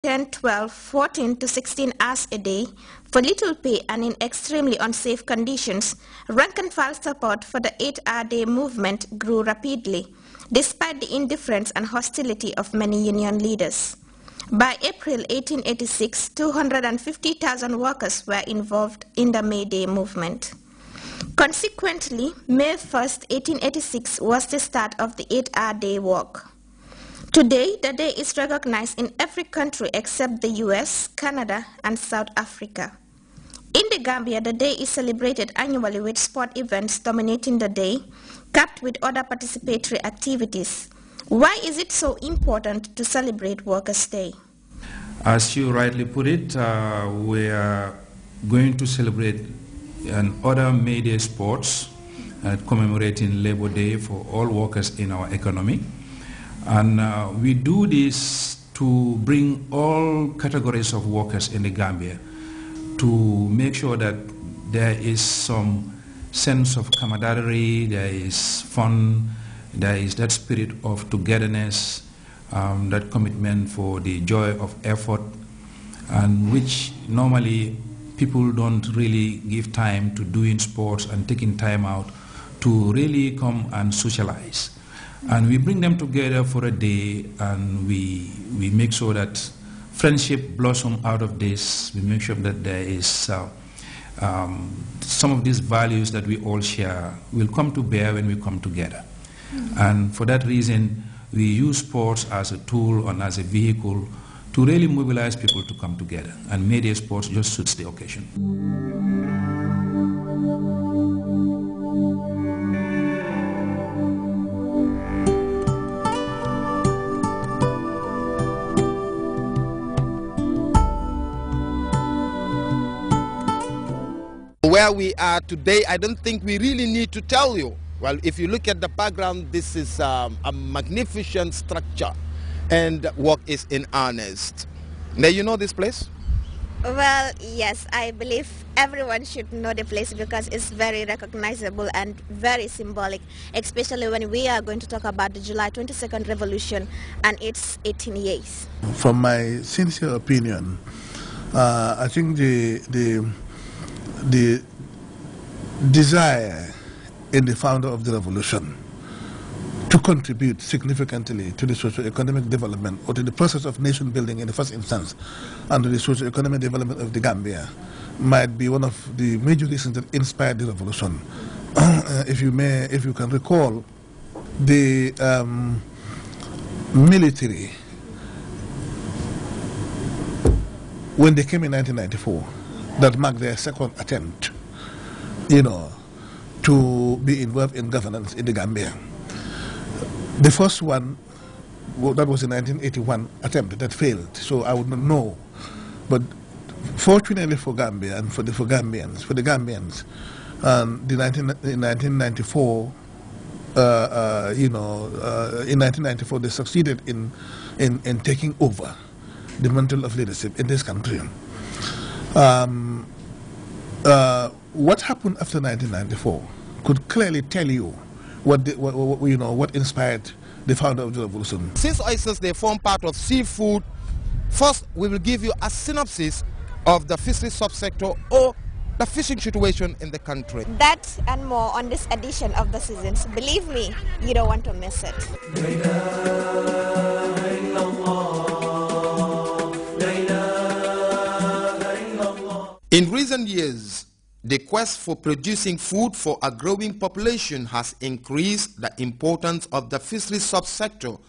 10, 12, 14 to 16 hours a day for little pay and in extremely unsafe conditions, rank-and-file support for the 8-hour-day movement grew rapidly, despite the indifference and hostility of many union leaders. By April 1886, 250,000 workers were involved in the May Day movement. Consequently, May 1, 1886 was the start of the 8-hour-day work. Today, the day is recognized in every country except the US, Canada, and South Africa. In the Gambia, the day is celebrated annually with sport events dominating the day, capped with other participatory activities. Why is it so important to celebrate Workers' Day? As you rightly put it, we are going to celebrate other May Day sports commemorating Labor Day for all workers in our economy. And we do this to bring all categories of workers in the Gambia to make sure that there is some sense of camaraderie, there is fun, there is that spirit of togetherness, that commitment for the joy of effort, and which normally people don't really give time to doing sports and taking time out to really come and socialize. And we bring them together for a day, and we make sure that friendship blossom out of this. We make sure that there is some of these values that we all share will come to bear when we come together. And for that reason, we use sports as a tool and as a vehicle to really mobilize people to come together. And May Day sports just suits the occasion. Where we are today, I don't think we really need to tell you. Well, if you look at the background, this is a magnificent structure, and work is in earnest. Now, you know this place? Well, yes, I believe everyone should know the place because it's very recognizable and very symbolic, especially when we are going to talk about the July 22nd revolution and its 18 years. From my sincere opinion, I think the desire in the founder of the revolution to contribute significantly to the socio-economic development or to the process of nation building in the first instance and to the socio-economic development of the Gambia might be one of the major reasons that inspired the revolution. If you can recall, the military, when they came in 1994, that marked their second attempt, to be involved in governance in the Gambia. The first one, that was in 1981 attempt that failed, so I would not know. But fortunately for Gambia and for the Gambians, in 1994, in 1994 they succeeded in taking over the mantle of leadership in this country. What happened after 1994 could clearly tell you what inspired the founder of the revolution. Since oysters, they form part of seafood, first we will give you a synopsis of the fishery subsector or the fishing situation in the country. That and more on this edition of The Seasons. Believe me, you don't want to miss it. In recent years, the quest for producing food for a growing population has increased the importance of the fisheries subsector,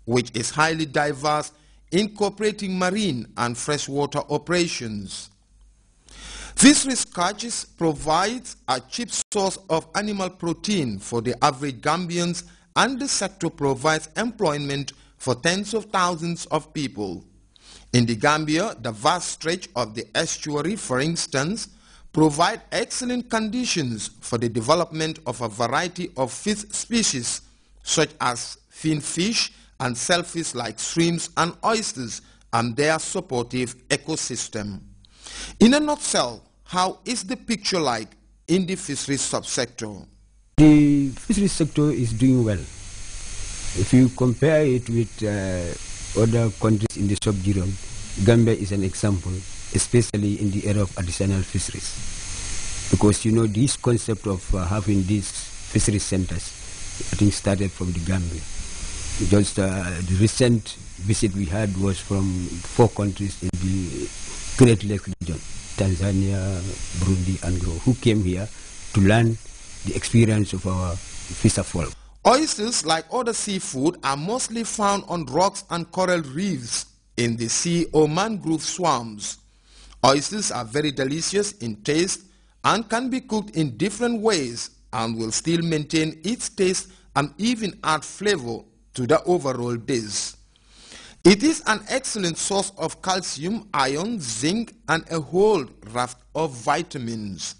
which is highly diverse, incorporating marine and freshwater operations. Fisheries catches provides a cheap source of animal protein for the average Gambians, and the sector provides employment for tens of thousands of people. In the Gambia, the vast stretch of the estuary, for instance, provide excellent conditions for the development of a variety of fish species, such as fin fish and shellfish like shrimps and oysters, and their supportive ecosystem. In a nutshell, how is the picture like in the fisheries subsector? The fisheries sector is doing well. If you compare it with other countries in the sub-region, Gambia is an example, especially in the area of artisanal fisheries. Because, you know, this concept of having these fisheries centers, I think, started from the Gambia. Just the recent visit we had was from 4 countries in the Great Lakes region, Tanzania, Burundi, and Angola, who came here to learn the experience of our fisher folk. Oysters, like other seafood, are mostly found on rocks and coral reefs in the sea or mangrove swamps. Oysters are very delicious in taste and can be cooked in different ways and will still maintain its taste and even add flavor to the overall dish. It is an excellent source of calcium, iron, zinc, and a whole raft of vitamins.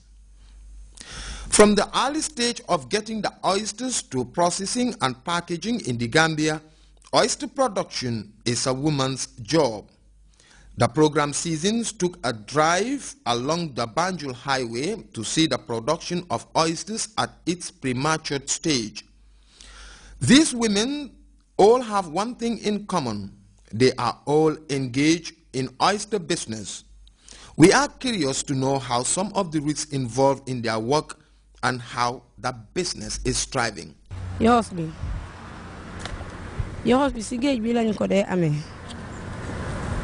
From the early stage of getting the oysters to processing and packaging in the Gambia, oyster production is a woman's job. The program seasons took a drive along the Banjul Highway to see the production of oysters at its premature stage. These women all have one thing in common. They are all engaged in oyster business. We are curious to know how some of the risks involved in their work and how the business is thriving. Yours be sigej bi lañ ko dé amé.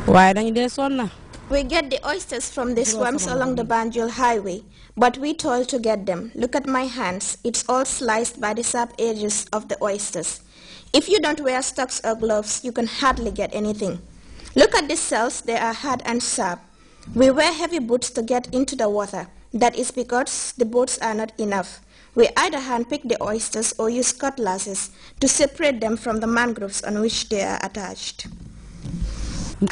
Why dañ dé sonna? We get the oysters from the swamps along the Banjul Highway, but we toil to get them. Look at my hands. It's all sliced by the sharp edges of the oysters. If you don't wear stocks or gloves, you can hardly get anything. Look at the shells. They are hard and sharp. We wear heavy boots to get into the water. That is because the boats are not enough. We either handpick the oysters or use cutlasses to separate them from the mangroves on which they are attached. We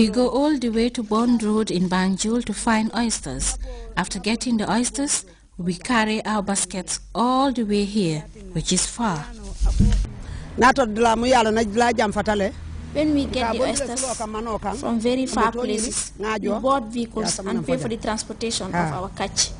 go all the way to Bond Road in Banjul to find oysters. After getting the oysters, we carry our baskets all the way here, which is far. When we get the oysters from very far places, we board vehicles and pay for the transportation of our catch.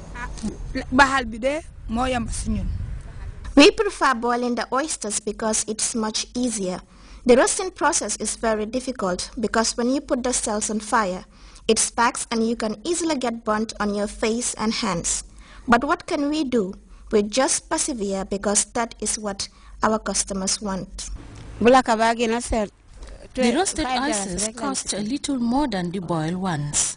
We prefer boiling the oysters because it's much easier. The roasting process is very difficult because when you put the shells on fire, it sparks and you can easily get burnt on your face and hands. But what can we do? We just persevere because that is what our customers want. The roasted oysters cost a little more than the boiled ones.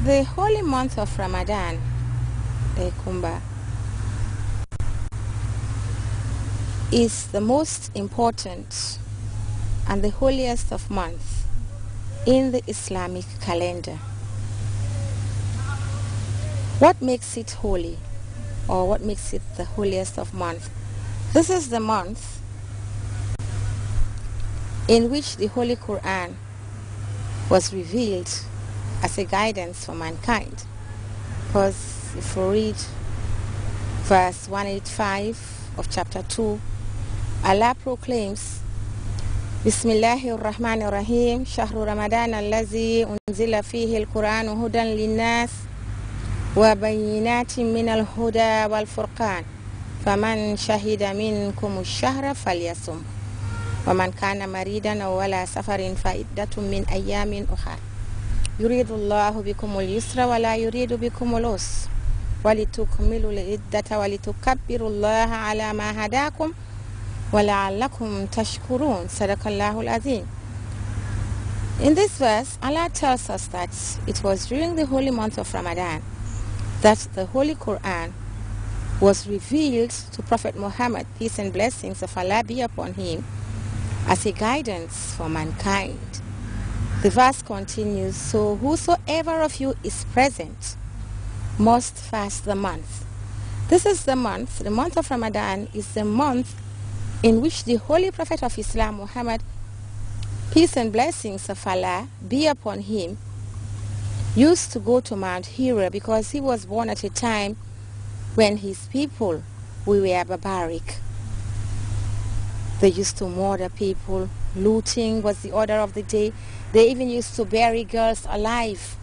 The holy month of Ramadan, the Kumbh, is the most important and the holiest of months in the Islamic calendar. What makes it holy, or what makes it the holiest of months? This is the month in which the Holy Quran was revealed as a guidance for mankind. Because if we read verse 185 of chapter 2, Allah proclaims, Bismillahir Rahmanir Rahim, Shahru Ramadan allazi unzila fihi al-Quran hudan linnas وبينات من الهدى والفرقان فمن شهد منكم الشهر فليصم ومن كان مريضا أو على سفر فعدة من أيام أخرى يريد الله بكم اليسر ولا يريد بكم العسر ولتكملوا العدة ولتكبروا الله على ما هداكم ولعلكم تشكرون صدق الله العظيم. In this verse, Allah tells us that it was during the holy month of Ramadan that the Holy Quran was revealed to Prophet Muhammad, peace and blessings of Allah be upon him, as a guidance for mankind. The verse continues, so whosoever of you is present must fast the month. This is the month of Ramadan is the month in which the Holy Prophet of Islam, Muhammad, peace and blessings of Allah be upon him, used to go to Mount Hira because he was born at a time when his people were barbaric. They used to murder people. Looting was the order of the day. They even used to bury girls alive.